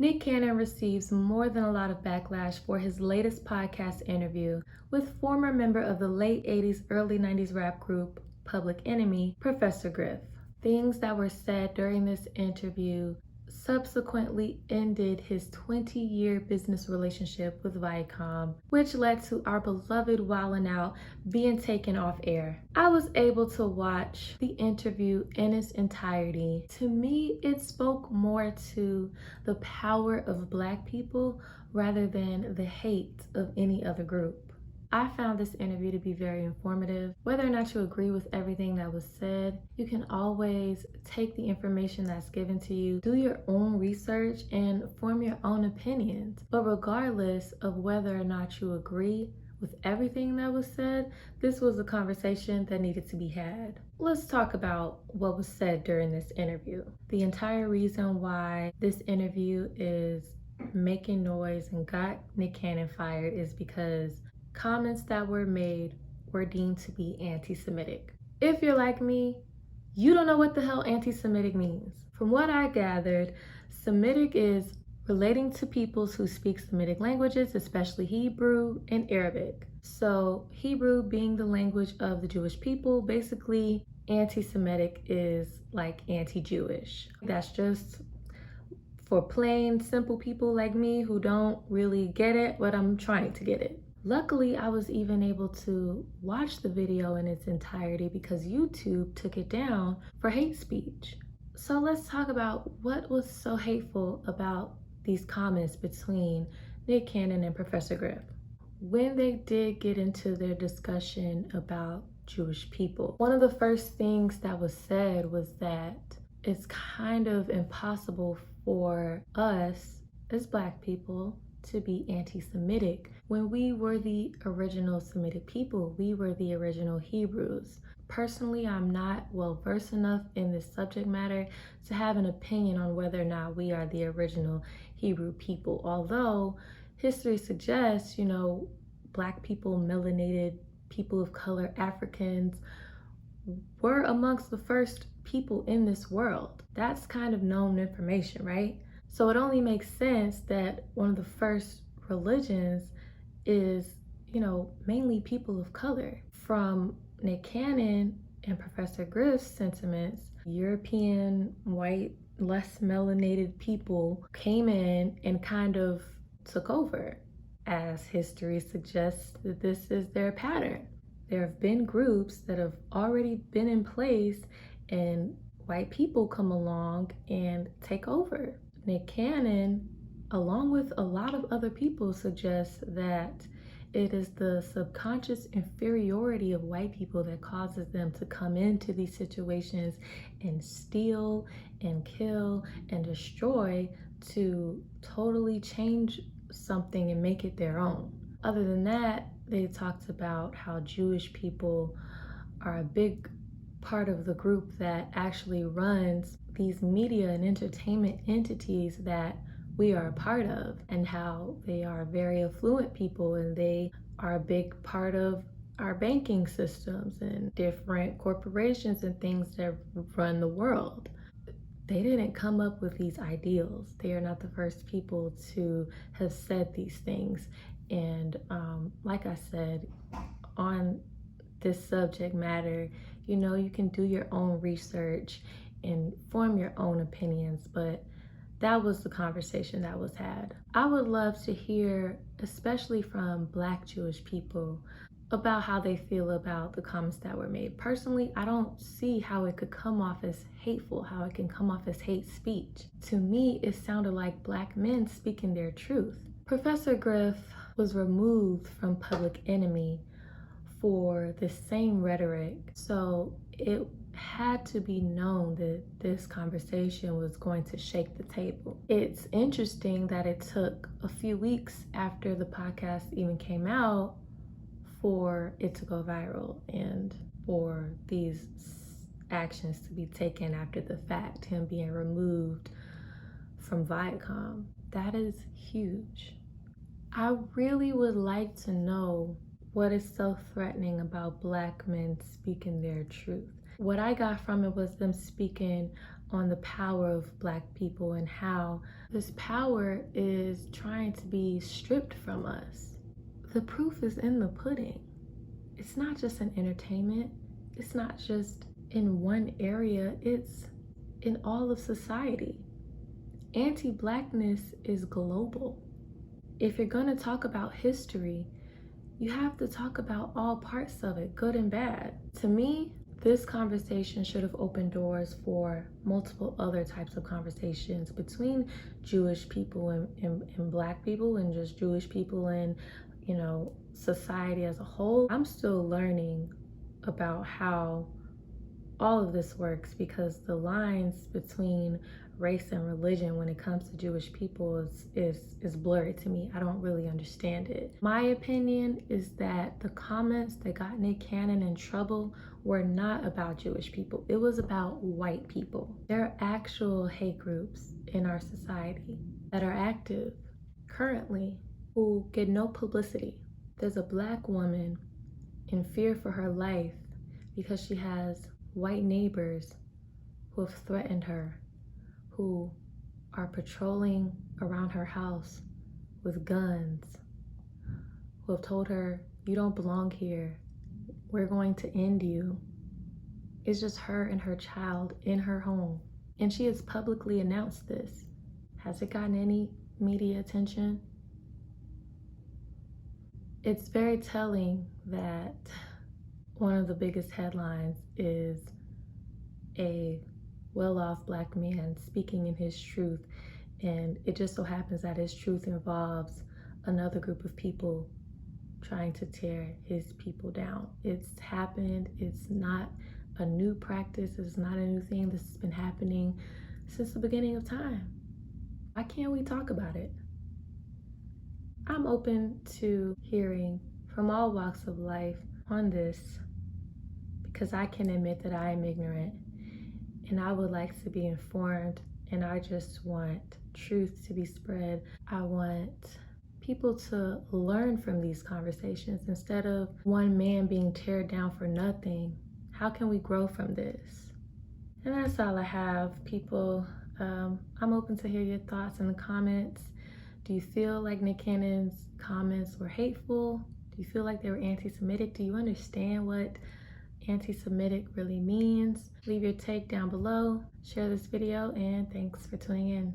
Nick Cannon receives more than a lot of backlash for his latest podcast interview with former member of the late 80s, early 90s rap group Public Enemy, Professor Griff. Things that were said during this interview subsequently ended his 20-year business relationship with Viacom, which led to our beloved Wildin' Out being taken off air. I was able to watch the interview in its entirety. To me, it spoke more to the power of Black people rather than the hate of any other group. I found this interview to be very informative. Whether or not you agree with everything that was said, you can always take the information that's given to you, do your own research, and form your own opinions. But regardless of whether or not you agree with everything that was said, this was a conversation that needed to be had. Let's talk about what was said during this interview. The entire reason why this interview is making noise and got Nick Cannon fired is because comments that were made were deemed to be anti-Semitic. If you're like me, you don't know what the hell anti-Semitic means. From what I gathered, Semitic is relating to peoples who speak Semitic languages, especially Hebrew and Arabic. So Hebrew being the language of the Jewish people, basically anti-Semitic is like anti-Jewish. That's just for plain, simple people like me who don't really get it, but I'm trying to get it. Luckily, I was even able to watch the video in its entirety because YouTube took it down for hate speech. So let's talk about what was so hateful about these comments between Nick Cannon and Professor Griff. When they did get into their discussion about Jewish people, one of the first things that was said was that it's kind of impossible for us as Black people to be anti-Semitic when we were the original Semitic people. We were the original Hebrews. Personally, I'm not well versed enough in this subject matter to have an opinion on whether or not we are the original Hebrew people. Although history suggests, Black people, melanated people of color, Africans were amongst the first people in this world. That's kind of known information, right? So it only makes sense that one of the first religions is, mainly people of color. From Nick Cannon and Professor Griff's sentiments, European, white, less melanated people came in and kind of took over, as history suggests that this is their pattern. There have been groups that have already been in place and white people come along and take over. Nick Cannon, along with a lot of other people, suggests that it is the subconscious inferiority of white people that causes them to come into these situations and steal and kill and destroy to totally change something and make it their own. Other than that, they talked about how Jewish people are a big part of the group that actually runs these media and entertainment entities that we are a part of, and how they are very affluent people and they are a big part of our banking systems and different corporations and things that run the world. They didn't come up with these ideals. They are not the first people to have said these things. And like I said, on this subject matter, you can do your own research and form your own opinions, but that was the conversation that was had. I would love to hear, especially from Black Jewish people, about how they feel about the comments that were made. Personally, I don't see how it could come off as hateful, how it can come off as hate speech. To me, it sounded like Black men speaking their truth. Professor Griff was removed from Public Enemy for the same rhetoric, so it had to be known that this conversation was going to shake the table. It's interesting that it took a few weeks after the podcast even came out for it to go viral and for these actions to be taken after the fact, him being removed from Viacom. That is huge. I really would like to know what is so threatening about Black men speaking their truth. What I got from it was them speaking on the power of Black people and how this power is trying to be stripped from us. The proof is in the pudding. It's not just in entertainment. It's not just in one area. It's in all of society. Anti-Blackness is global. If you're going to talk about history, you have to talk about all parts of it, good and bad. To me, this conversation should have opened doors for multiple other types of conversations between Jewish people and Black people, and just Jewish people and, society as a whole. I'm still learning about how all of this works, because the lines between race and religion when it comes to Jewish people is blurry to me. I don't really understand it. My opinion is that the comments that got Nick Cannon in trouble were not about Jewish people. It was about white people. There are actual hate groups in our society that are active currently who get no publicity. There's a Black woman in fear for her life because she has white neighbors who have threatened her, who are patrolling around her house with guns, who have told her, "You don't belong here. We're going to end you." It's just her and her child in her home. And she has publicly announced this. Has it gotten any media attention? It's very telling that one of the biggest headlines is a well-off Black man speaking in his truth, and it just so happens that his truth involves another group of people trying to tear his people down. It's happened. It's not a new practice. It's not a new thing. This has been happening since the beginning of time. Why can't we talk about it? I'm open to hearing from all walks of life on this, because I can admit that I am ignorant and I would like to be informed, and I just want truth to be spread. I want people to learn from these conversations instead of one man being teared down for nothing. How can we grow from this? And that's all I have, people. I'm open to hear your thoughts in the comments. Do you feel like Nick Cannon's comments were hateful? Do you feel like they were anti-Semitic? Do you understand what anti-Semitic really means? Leave your take down below, share this video, and thanks for tuning in.